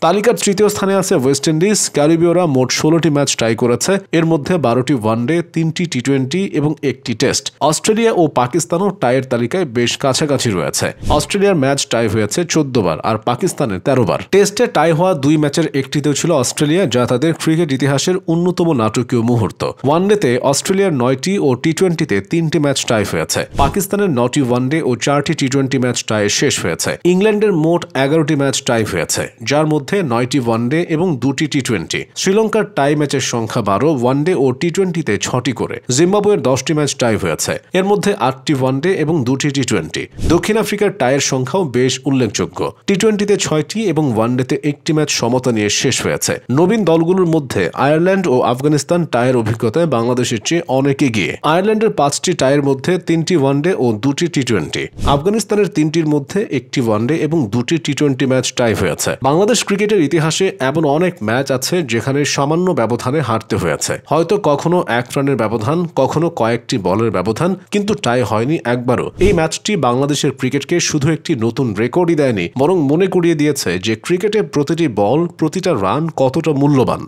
তালিকার তৃতীয় স্থানে আছে ওয়েস্ট ইন্ডিজ। ক্যারিবীয়রা মোট 16টি ম্যাচ টাই করেছে, এর মধ্যে 12টি ওয়ানডে, 3টি টি-20 এবং 1টি টেস্ট। অস্ট্রেলিয়া ও পাকিস্তানও টাইয়ের তালিকায় বেশ কাছাকাছি রয়েছে। অস্ট্রেলিয়ার ম্যাচ টাই হয়েছে 14 বার আর পাকিস্তানের 13 বার। টেস্টে টাই হওয়া 2 ম্যাচের একটিতেও ছিল অস্ট্রেলিয়া, যা তাদের ক্রিকেট ইতিহাসের অন্যতম নাটকীয় মুহূর্ত। ওয়ানডেতে অস্ট্রেলিয়ার 9টি ও টি-20তে 3টি ম্যাচ টাই হয়েছে। পাকিস্তানের 9টি ওয়ানডে ও 4টি টি-20 ম্যাচ টাই শেষ হয়েছে। ইংল্যান্ডের মোট 11টি ম্যাচ টাই হয়েছে, যার মধ্যে 9টি ওয়ানডে এবং 2টি টি-20। শ্রীলঙ্কার টাই ম্যাচের সংখ্যা 12, ওয়ানডে ও টি-20তে 6টি করে। জিম্বাবুয়ের 10টি ম্যাচ টাই হয়েছে, এর মধ্যে 8টি ওয়ানডে এবং 2টি টি-20। দক্ষিণ আফ্রিকার টাইয়ের সংখ্যাও বেশ উল্লেখযোগ্য। টি-20তে 6টি এবং ওয়ানডেতে 1টি ম্যাচ সমতা নিয়ে শেষ হয়েছে। নবীন দলগুলোর মধ্যে আয়ারল্যান্ড ও আফগানিস্তান টাইয়ের অভিজ্ঞতায় বাংলাদেশের চেয়ে অনেক এগিয়ে। আয়ারল্যান্ডের 5টি টাইয়ের মধ্যে 3টি ওয়ানডে ও 2টি টি-20। আফগানিস্তানের 3টির মধ্যে 1টি ওয়ানডে এবং 2টি টি-20 ম্যাচ টাই হয়েছে। বাংলাদেশ ক্রিকেটের ইতিহাসে এমন অনেক ম্যাচ আছে যেখানে সামান্য ব্যবধানে হারতে হয়েছে। হয়তো কখনো 1 রানের ব্যবধান, কখনো কয়েকটি বলের ব্যবধান, কিন্তু টাই হয়নি একবারও। এই ম্যাচটি বাংলাদেশের ক্রিকেটকে শুধু একটি নতুন রেকর্ডই দেয়নি, বরং মনে করিয়ে দিয়েছে যে ক্রিকেটে প্রতিটি বল, প্রতিটা রান কতটা মূল্যবান।